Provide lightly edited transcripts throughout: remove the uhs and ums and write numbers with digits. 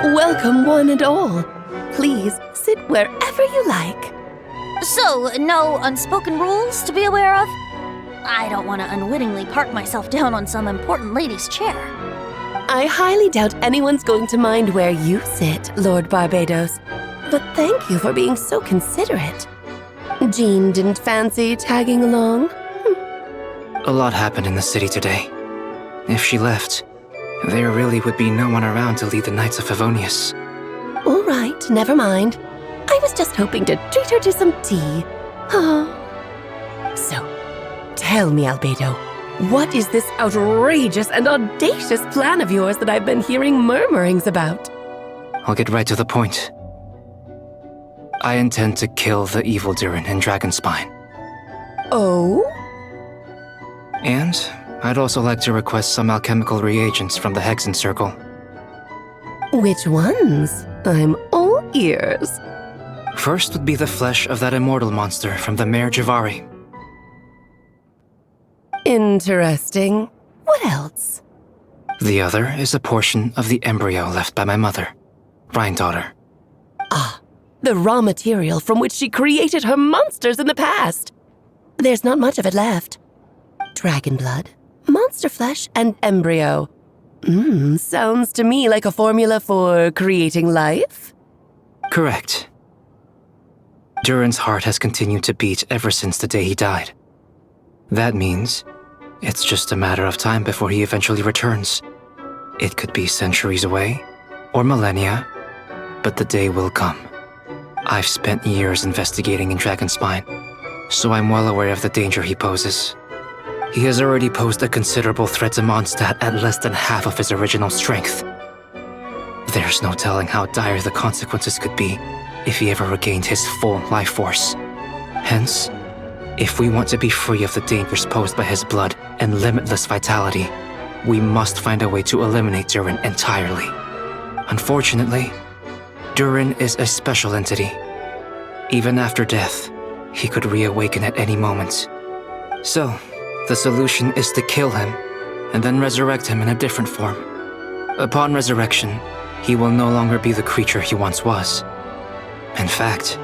Welcome one and all. Please sit wherever you like. So, no unspoken rules to be aware of? I don't want to unwittingly park myself down on some important lady's chair. I highly doubt anyone's going to mind where you sit, Lord Barbados. But thank you for being so considerate. Jean didn't fancy tagging along? A lot happened in the city today. If she left, there really would be no one around to lead the Knights of Favonius. All right, never mind. I was just hoping to treat her to some tea. Oh. So, tell me, Albedo, what is this outrageous and audacious plan of yours that I've been hearing murmurings about? I'll get right to the point. I intend to kill the evil Durin in Dragonspine. Oh? And I'd also like to request some alchemical reagents from the Hexen Circle. Which ones? I'm all ears. First would be the flesh of that immortal monster from the Mare Javari. Interesting. What else? The other is a portion of the embryo left by my mother, Rhindaughter. Ah, the raw material from which she created her monsters in the past. There's not much of it left. Dragon blood, monster flesh, and embryo. Sounds to me like a formula for creating life? Correct. Durin's heart has continued to beat ever since the day he died. That means it's just a matter of time before he eventually returns. It could be centuries away, or millennia, but the day will come. I've spent years investigating in Dragonspine, so I'm well aware of the danger he poses. He has already posed a considerable threat to Mondstadt at less than half of his original strength. There's no telling how dire the consequences could be if he ever regained his full life force. Hence, if we want to be free of the dangers posed by his blood and limitless vitality, we must find a way to eliminate Durin entirely. Unfortunately, Durin is a special entity. Even after death, he could reawaken at any moment. So, the solution is to kill him, and then resurrect him in a different form. Upon resurrection, he will no longer be the creature he once was. In fact,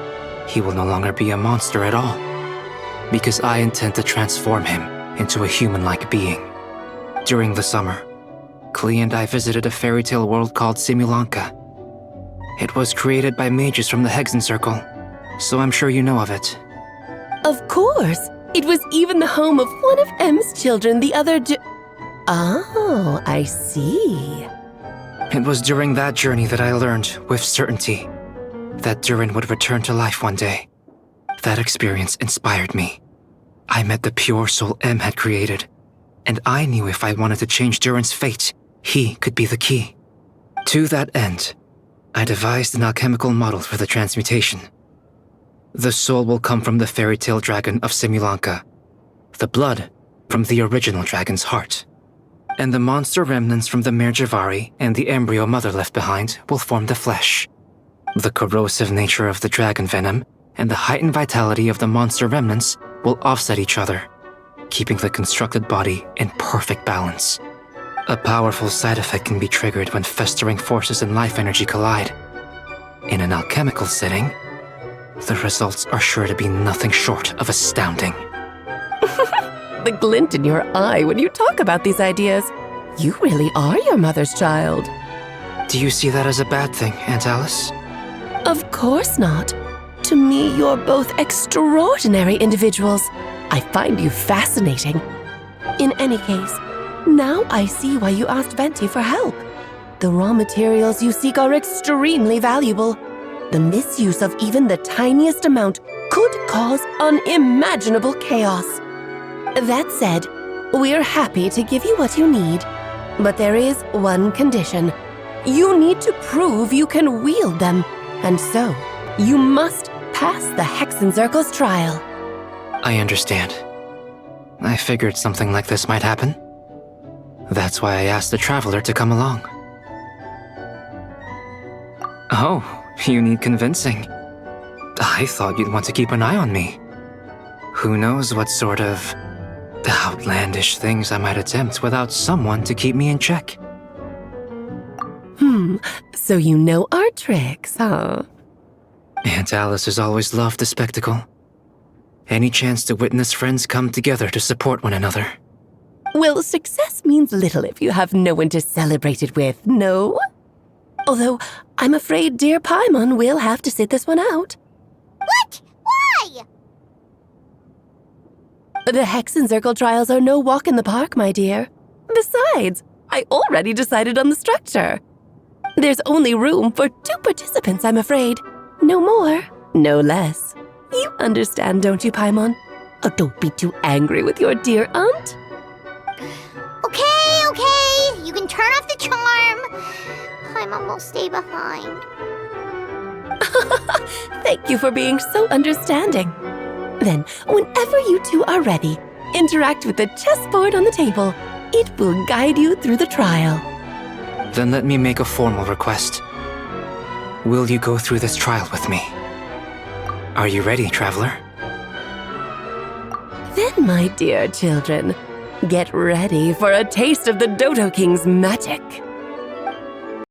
he will no longer be a monster at all, because I intend to transform him into a human-like being. During the summer, Klee and I visited a fairy tale world called Simulanka. It was created by mages from the Hexen Circle, so I'm sure you know of it. Of course! It was even the home of one of M's children, the other Oh, I see. It was during that journey that I learned, with certainty, that Durin would return to life one day. That experience inspired me. I met the pure soul M had created, and I knew if I wanted to change Durin's fate, he could be the key. To that end, I devised an alchemical model for the transmutation. The soul will come from the fairy tale dragon of Simulanka, the blood from the original dragon's heart, and the monster remnants from the Mare Javari and the embryo mother left behind will form the flesh. The corrosive nature of the dragon venom and the heightened vitality of the monster remnants will offset each other, keeping the constructed body in perfect balance. A powerful side effect can be triggered when festering forces and life energy collide. In an alchemical setting, the results are sure to be nothing short of astounding. The glint in your eye when you talk about these ideas. You really are your mother's child. Do you see that as a bad thing, Aunt Alice? Of course not. To me, you're both extraordinary individuals. I find you fascinating. In any case, now I see why you asked Venti for help. The raw materials you seek are extremely valuable. The misuse of even the tiniest amount could cause unimaginable chaos. That said, we're happy to give you what you need. But there is one condition. You need to prove you can wield them, and so you must pass the Hexen Circle's trial. I understand. I figured something like this might happen. That's why I asked the Traveler to come along. Oh, you need convincing. I thought you'd want to keep an eye on me. Who knows what sort of outlandish things I might attempt without someone to keep me in check. So you know our tricks, huh? Aunt Alice has always loved the spectacle. Any chance to witness friends come together to support one another. Well, success means little if you have no one to celebrate it with, no? Although, I'm afraid dear Paimon will have to sit this one out. What? Why? The Hexen Circle trials are no walk in the park, my dear. Besides, I already decided on the structure. There's only room for 2 participants, I'm afraid. No more, no less. You understand, don't you, Paimon? Oh, don't be too angry with your dear aunt. Okay. You can turn off the charm. Paimon will stay behind. Thank you for being so understanding. Then, whenever you two are ready, interact with the chessboard on the table. It will guide you through the trial. Then let me make a formal request. Will you go through this trial with me? Are you ready, traveler? Then, my dear children, get ready for a taste of the Dodo King's magic.